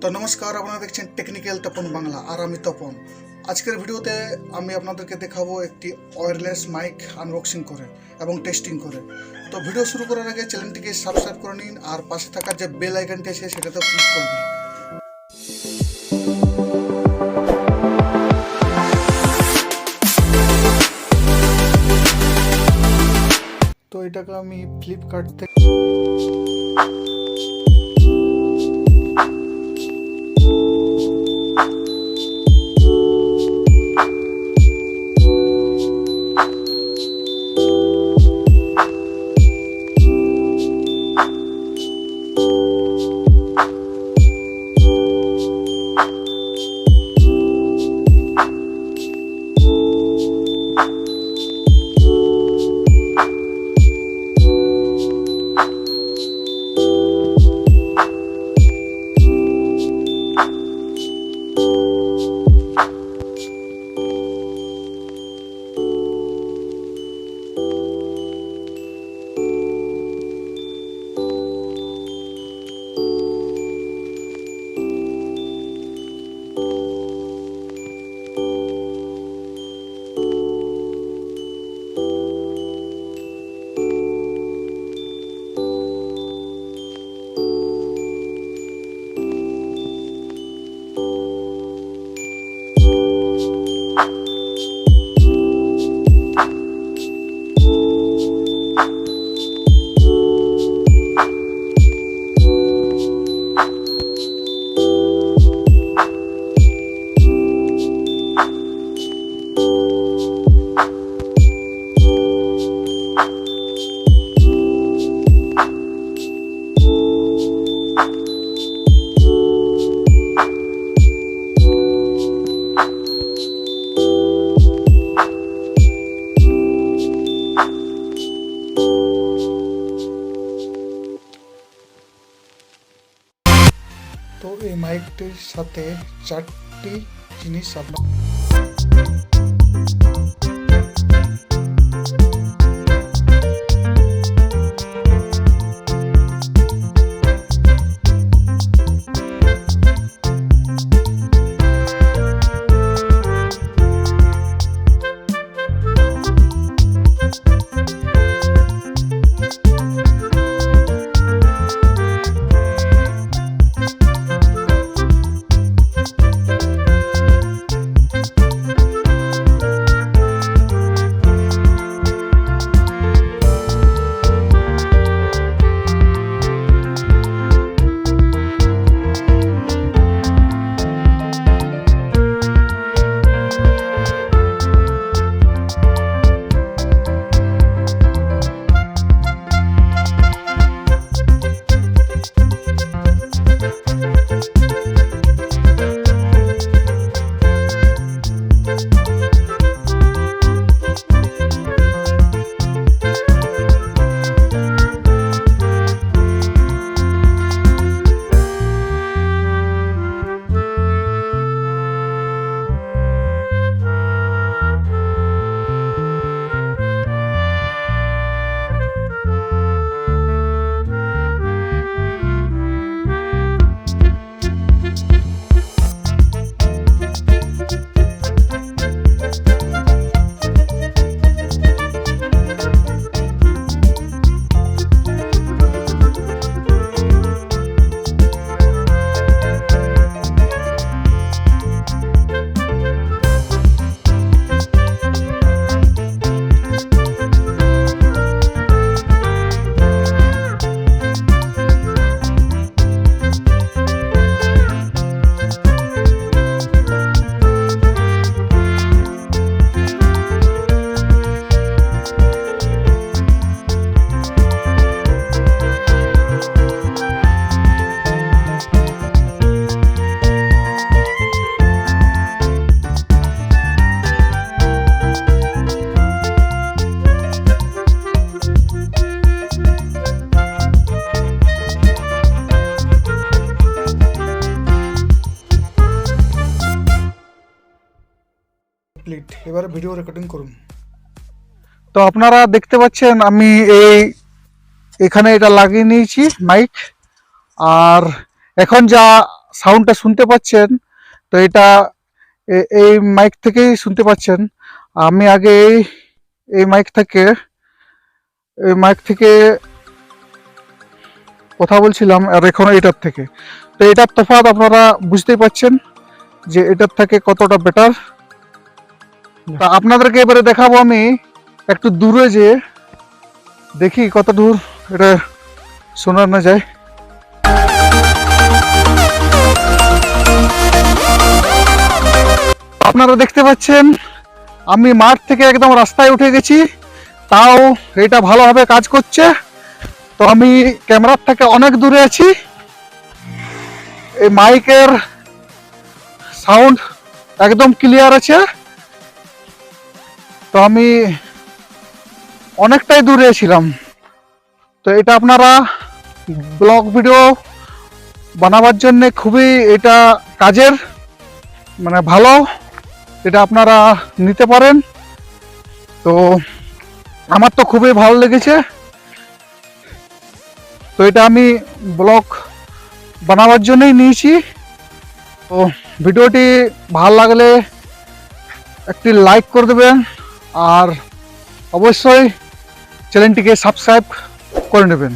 तो नमस्कार আপনারা দেখছেন টেকনিক্যাল তপন বাংলা আর আমি তপন। আজকের ভিডিওতে আমি আপনাদেরকে দেখাবো একটি ওয়্যারলেস মাইক আনবক্সিং করে এবং টেস্টিং করে। তো ভিডিও শুরু করার আগে চ্যানেলটিকে সাবস্ক্রাইব করে নিন আর পাশে থাকা যে বেল আইকনটি আছে সেটাতে ক্লিক করে দিন। তো এটাকে আমি ফ্লিপকার্ট থেকে তো এই মাইকটির সাথে চারটি জিনিস আপনার কমপ্লিট। এবারে ভিডিও রেকর্ডিং করুন। তো আপনারা দেখতে পাচ্ছেন আমি এখানে এটা লাগিয়ে নিয়েছি মাইক, আর এখন যা সাউন্ডটা শুনতে পাচ্ছেন, তো এটা এই মাইক থেকেই শুনতে পাচ্ছেন। আমি আগে এই মাইক থেকে কথা বলছিলাম, আর এখন এটার থেকে। তো এটার তফাৎ আপনারা বুঝতেই পাচ্ছেন যে এটার থেকে কতটা বেটার। তা আপনাদেরকে এবারে দেখাবো আমি একটু দূরে, যে দেখি কত দূর এটা শোনা না যায়। আপনারা দেখতে পাচ্ছেন আমি মাঠ থেকে একদম রাস্তায় উঠে গেছি, তাও এটা ভালোভাবে কাজ করছে। তো আমি ক্যামেরার থেকে অনেক দূরে আছি। এই মাইকের সাউন্ড একদম ক্লিয়ার আছে। তো আমি অনেকটাই দূরে ছিলাম। তো এটা আপনারা ব্লগ ভিডিও বানাবার জন্য খুবই এটা কাজের, মানে ভালো, এটা আপনারা নিতে পারেন। তো আমার তো খুবই ভালো লেগেছে। তো এটা আমি ব্লগ বানাবার জন্যই নিয়েছি। তো ভিডিওটি ভালো লাগলে একটি লাইক করে দেবেন, আর অবশ্যই চ্যানেলটিকে সাবস্ক্রাইব করে নেবেন।